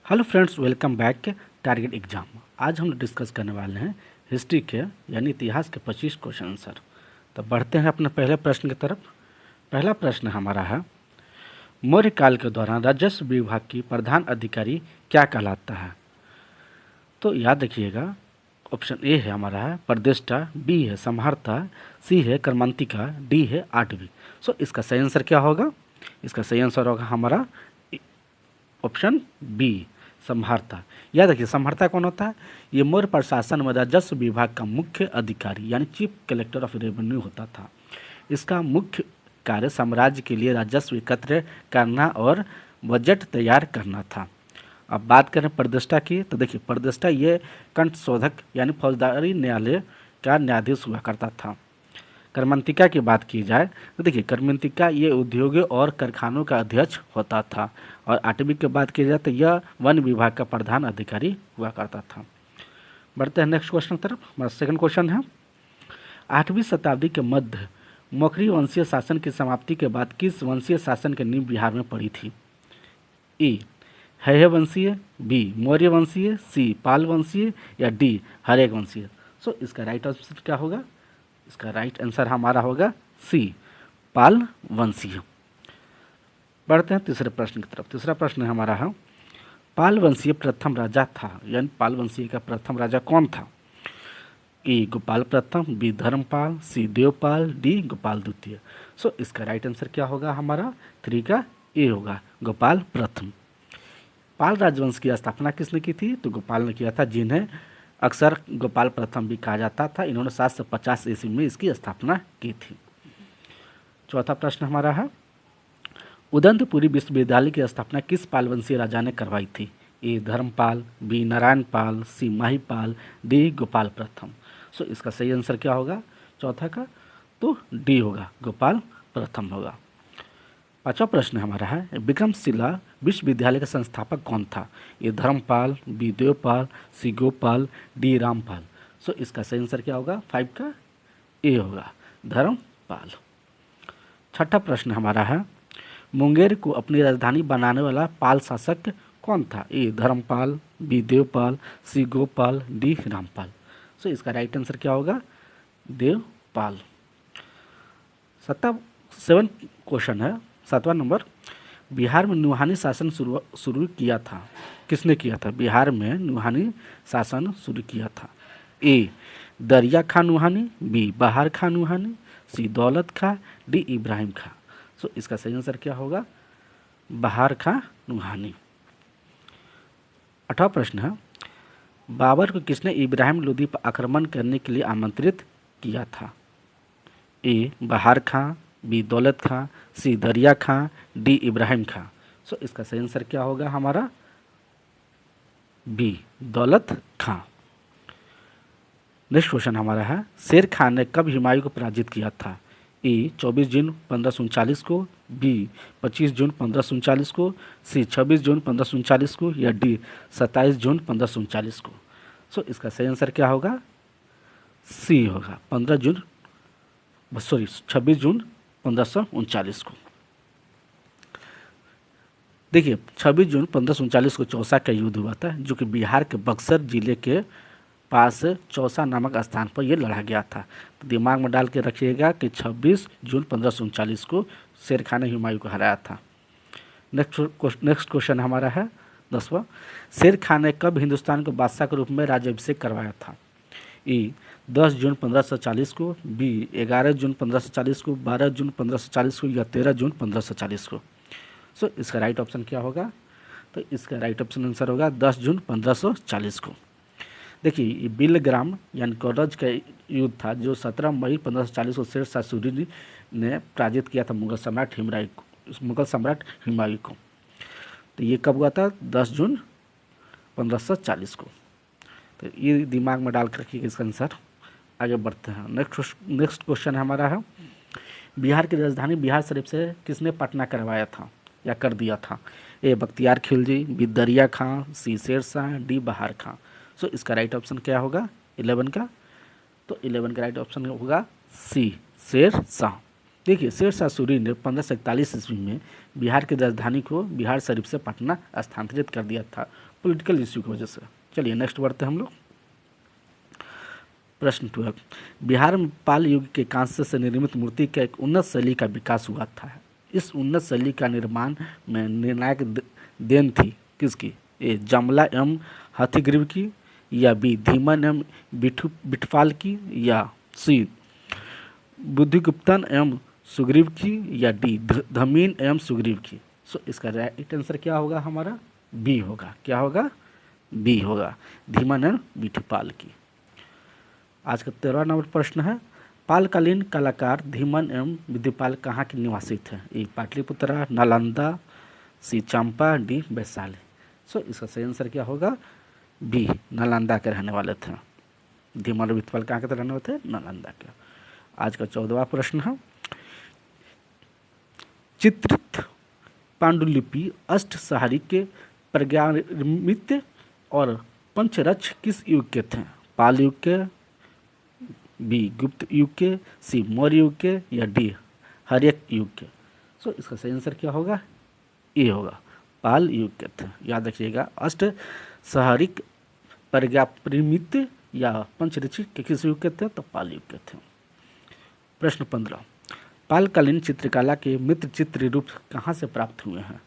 Hello friends, welcome back target exam. आज हम discuss करने वाले हैं हिस्ट्री के यानी इतिहास के 25 क्वेश्चन आंसर। तो बढ़ते हैं अपने पहले प्रश्न की तरफ। पहला प्रश्न हमारा है, मौर्य काल के दौरान राजस्व विभाग की प्रधान अधिकारी क्या कहलाता है? तो याद रखिएगा, ऑप्शन ए है हमारा है प्रदेष्टा, बी है संहर्ता, सी है कर्मांतिका, डी है आठवीं। सो इसका सही आंसर क्या होगा? इसका सही आंसर होगा हमारा ऑप्शन बी, संहर्ता। याद रखिए, संहर्ता कौन होता है? ये मौर्य प्रशासन में राजस्व विभाग का मुख्य अधिकारी यानी चीफ कलेक्टर ऑफ रेवेन्यू होता था। इसका मुख्य कार्य साम्राज्य के लिए राजस्व एकत्र करना और बजट तैयार करना था। अब बात करें प्रदेष्टा की, तो देखिए प्रदेष्टा ये कंठ शोधक यानी फौजदारी न्यायालय का न्यायाधीश हुआ करता था। कर्मांतिका की बात की जाए तो देखिए कर्मांतिका ये उद्योगों और कारखानों का अध्यक्ष होता था। और आठवीं की बात की जाए तो यह वन विभाग का प्रधान अधिकारी हुआ करता था। बढ़ते हैं नेक्स्ट क्वेश्चन तरफ। हमारा सेकंड क्वेश्चन है, 8वीं शताब्दी के मध्य मौर्य वंशीय शासन की समाप्ति के बाद किस वंशीय शासन की नींव बिहार में पड़ी थी? ए है वंशीय, बी मौर्य वंशीय, सी पाल वंशीय या डी हरेक वंशीय। सो इसका राइट आंसर क्या होगा? इसका राइट आंसर हमारा होगा सी पाल वंशीय। बढ़ते हैं तीसरे प्रश्न की तरफ। तीसरा प्रश्न हमारा है, पाल वंशीय प्रथम राजा था यानी पाल वंशीय का प्रथम राजा कौन था? ए गोपाल प्रथम, बी धर्मपाल, सी देवपाल, डी गोपाल द्वितीय। सो इसका राइट आंसर क्या होगा? हमारा 3 का ए होगा, गोपाल प्रथम। पाल राजवंश की स्थापना किसने की थी? तो गोपाल ने किया था, जिन्हें अक्सर गोपाल प्रथम भी कहा जाता था। इन्होंने 750 ईस्वी में इसकी स्थापना की थी। चौथा प्रश्न हमारा है, उदंतपुरी विश्वविद्यालय की स्थापना किस पालवंशीय राजा ने करवाई थी? ए धर्मपाल, बी नारायणपाल, सी माहीपाल, डी गोपाल प्रथम। सो इसका सही आंसर क्या होगा चौथा का? तो डी होगा, गोपाल प्रथम होगा। पांचवा प्रश्न हमारा है, विक्रमशिला विश्वविद्यालय का संस्थापक कौन था? ए धर्मपाल, बी देवपाल, सी गोपाल, डी रामपाल। सो इसका सही आंसर क्या होगा? 5 का ए होगा, धर्मपाल। छठा प्रश्न हमारा है, मुंगेर को अपनी राजधानी बनाने वाला पाल शासक कौन था? ए धर्मपाल, बी देवपाल, सी गोपाल, डी रामपाल। सो इसका राइट आंसर क्या होगा? देवपाल। 7वां क्वेश्चन है, 7वां नंबर, बिहार में नुहानी शासन शुरू किया था। किसने किया था? बिहार में नुहानी शासन शुरू किया था। ए दरिया खां नुहानी, बी बहार खां नुहानी, सी दौलत खां, डी इब्राहिम खां। सो इसका सही आंसर क्या होगा? बहार खां नुहानी। 8वां प्रश्न है, बाबर को किसने इब्राहिम लोदी पर आक्रमण करने के लिए आमंत्रित किया था? ए बहार खां, बी दौलत खां, सी दरिया खां, डी इब्राहिम खां। सो इसका सही आंसर क्या होगा हमारा? बी दौलत खां। नेक्स्ट क्वेश्चन हमारा है, शेर खान ने कब हुमायूं को पराजित किया था? ए 24 जून 1539 को, बी 25 जून 1539 को, सी 26 जून 1539 को या डी 27 जून 1539 को। सो इसका सही आंसर क्या होगा? सी होगा, 26 जून 1539 को। देखिए 26 जून 1539 को चौसा का युद्ध हुआ था, जो कि बिहार के बक्सर जिले के पास चौसा नामक स्थान पर यह लड़ा गया था। तो दिमाग में डाल के रखिएगा कि 26 जून 1539 को शेर खान ने हुमायूं को हराया था। नेक्स्ट क्वेश्चन हमारा है 10वां, शेर खान ने कब हिंदुस्तान को बादशाह के रूप में राज्याभिषेक करवाया था? ए 10 जून 1540 को, बी 11 जून 1540 को, 12 जून 1540 को या 13 जून 1540 को। सो इसका राइट ऑप्शन क्या होगा? तो इसका राइट ऑप्शन आंसर होगा 10 जून 1540 को। देखिए ये बिलग्राम यानी कॉरज का युद्ध था, जो 17 मई 1540 को शेर शाह सूरी ने पराजित किया था मुगल सम्राट हुमायूं को। तो ये कब हुआ था? 10 जून 1540 को। तो ये दिमाग में डाल कर रखिएगा इसका आंसर। आगे बढ़ते हैं। नेक्स्ट क्वेश्चन हमारा है, बिहार की राजधानी बिहार शरीफ से किसने पटना करवाया था या कर दिया था? ए बख्तियार खिलजी, बी दरिया खां, सी शेर शाह, डी बहार खां। सो इसका राइट ऑप्शन क्या होगा 11 का? तो 11 का राइट ऑप्शन होगा सी शेर शाह। देखिए शेर शाह सूरी ने 1541 ईस्वी में बिहार की राजधानी को बिहार शरीफ से पटना स्थानांतरित कर दिया था पॉलिटिकल इश्यू की वजह से। चलिए नेक्स्ट बढ़ते हैं हम लोग। प्रश्न 12, बिहार में पाल युग के कांस्य से निर्मित मूर्ति का एक उन्नत शैली का विकास हुआ था। इस उन्नत शैली का निर्माण में निर्णायक देन थी किसकी? ए जमला एवं हाथीग्रीव की, या बी धीमन एवं बिठपाल की, या सी बुद्धिगुप्तन एवं सुग्रीव की, या डी धमीन एवं सुग्रीव की। सो इसका राइट आंसर क्या होगा हमारा? बी होगा। क्या होगा? बी होगा, धीमन एवं बिठपाल की। आज का 13वां नंबर प्रश्न है, पालकालीन कलाकार धीमन एवं विद्युपाल कहाँ के निवासी थे? ए पाटलिपुत्रा, नालंदा, सी चंपा, डी वैशाली। सो इसका सही आंसर क्या होगा? बी, नालंदा के रहने वाले थे। धीमन और विद्युपाल कहाँ के रहने वाले थे? नालंदा के। आज का 14वां प्रश्न है, चित्रित पांडुलिपि अष्टसहारी के प्रज्ञामित और पंचरक्ष किस युग के थे? पाल युग के, बी गुप्त युग के, सी मौर्य युग के, या डी हर्यक युग के। सो इसका सही आंसर क्या होगा? ए होगा, पाल युग के थे। याद रखिएगा, अष्ट सहारिक प्रज्ञापरिमित या पंचरक्षित के किस युग के थे? तो पाल युग के थे। प्रश्न 15, पालकालीन चित्रकला के मित्र चित्र रूप कहाँ से प्राप्त हुए हैं?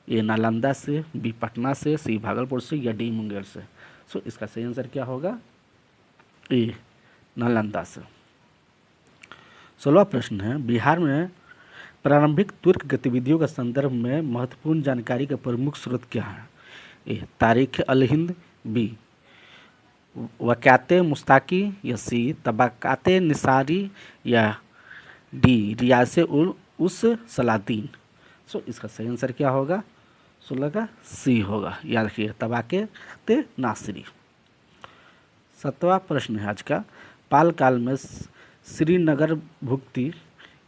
ए नालंदा से, बी पटना से, सी भागलपुर से, या डी मुंगेर से। सो इसका सही आंसर क्या होगा? ए नालंदा से। 16वां प्रश्न है, बिहार में प्रारंभिक तुर्क गतिविधियों के संदर्भ में महत्वपूर्ण जानकारी का प्रमुख स्रोत क्या है? ए तारीख अल हिंद, बी वक़ाते मुस्ताकी, या सी तबक़ाते निसारी, या डी रियासे उस सलादीन। सो इसका सही आंसर क्या होगा? 16 का सी होगा। याद रखिए, तबक़ाते नासिरी। 7वां प्रश्न है आज का, पाल काल में श्रीनगर भुक्ति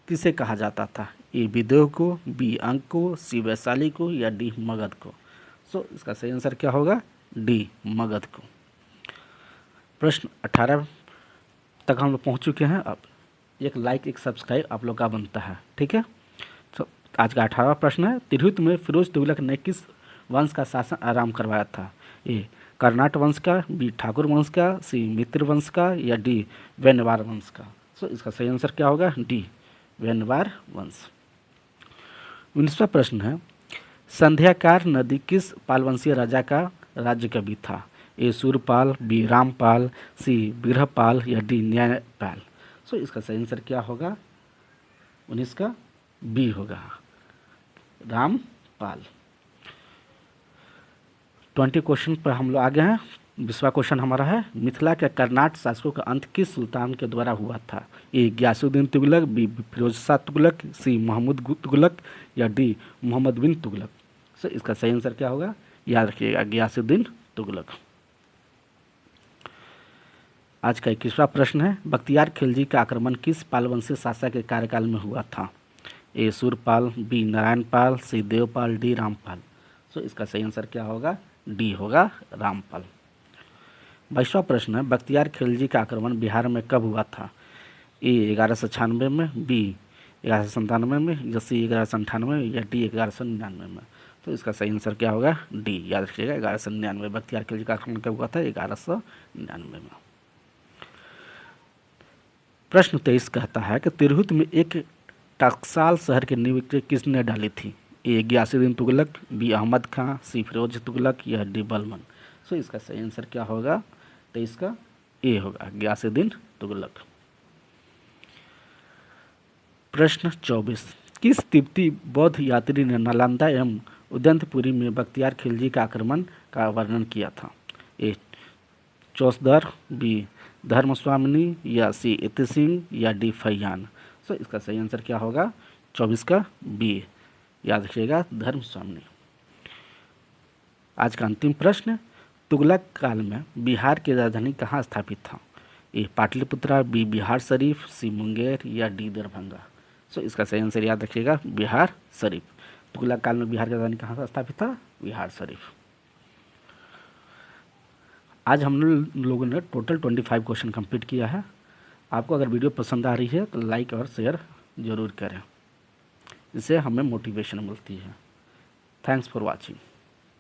किसे कहा जाता था? ए विदेह को, बी अंक को, सी वैशाली को, या डी मगध को। सो इसका सही आंसर क्या होगा? डी मगध को। प्रश्न 18 तक हम लोग पहुँच चुके हैं। अब एक लाइक एक सब्सक्राइब आप लोग का बनता है, ठीक है। तो आज का 18वां प्रश्न है, तिरहुत में फिरोज तुगलक ने किस वंश का शासन आरंभ करवाया था? ए कर्नाट वंश का, बी ठाकुर वंश का, सी मित्र वंश का, या डी वेनवार वंश का। सो इसका सही आंसर क्या होगा? डी वेनवार वंश। 19वां प्रश्न है, संध्याकार नदी किस पालवंशीय राजा का राज्य कवि था? ए सूरपाल, बी रामपाल, सी बिरहपाल, या डी न्यायपाल। सो इसका सही आंसर क्या होगा? 19 का बी होगा, रामपाल। 20 क्वेश्चन पर हम लोग आगे हैं। 20वां क्वेश्चन हमारा है, मिथिला के कर्नाट शासकों का अंत किस सुल्तान के द्वारा हुआ था? ए गियासुद्दीन तुगलक, बी फिरोज शाह तुगलक, सी महमूद तुगलक, या डी मोहम्मद बिन तुगलक। सो इसका सही आंसर क्या होगा? याद रखिएगा, गियासुद्दीन तुगलक। आज का 21वां प्रश्न है, बख्तियार खिलजी का आक्रमण किस पालवंशीय शासक के कार्यकाल में हुआ था? ए सूरपाल, बी नारायणपाल, सी देवपाल, डी रामपाल। सो इसका सही आंसर क्या होगा? डी होगा, रामपाल। 22वां प्रश्न है, बख्तियार खिलजी का आक्रमण बिहार में कब हुआ था? ए 1196 में, बी 1197 में, या सी 1198 में, या डी 1199 में। तो इसका सही आंसर क्या होगा? डी। याद रखिएगा, 1199 बख्तियार खिलजी का आक्रमण कब हुआ था? 1199 में। प्रश्न 23 कहता है कि तिरहुत में एक टकसाल शहर की नींव किसने डाली थी? ए गियासुद्दीन तुगलक, बी अहमद खां, सी फिरोज तुगलक, या डी बलमन। सो इसका सही आंसर क्या होगा? 23 का ए होगा, गियासुद्दीन तुगलक। प्रश्न 24, किस तिब्बती बौद्ध यात्री ने नालंदा एवं उदंतपुरी में बख्तियार खिलजी का आक्रमण का वर्णन किया था? ए चौसदर, बी धर्मस्वामिनी, या सी इति सिंह, या डी फैयान। सो इसका सही आंसर क्या होगा? 24 का बी। याद रखिएगा, धर्मस्वामिनी। आज का अंतिम प्रश्न, तुगलक काल में बिहार की राजधानी कहाँ स्थापित था? ए पाटलिपुत्रा, बी बिहार शरीफ, सी मुंगेर, या डी दरभंगा। सो इसका सही आंसर याद रखिएगा, बिहार शरीफ। तुगलक काल में बिहार की राजधानी कहाँ स्थापित था? बिहार शरीफ। आज हम लोगों ने टोटल 25 क्वेश्चन कंप्लीट किया है। आपको अगर वीडियो पसंद आ रही है तो लाइक और शेयर ज़रूर करें, इससे हमें मोटिवेशन मिलती है। Thanks for watching.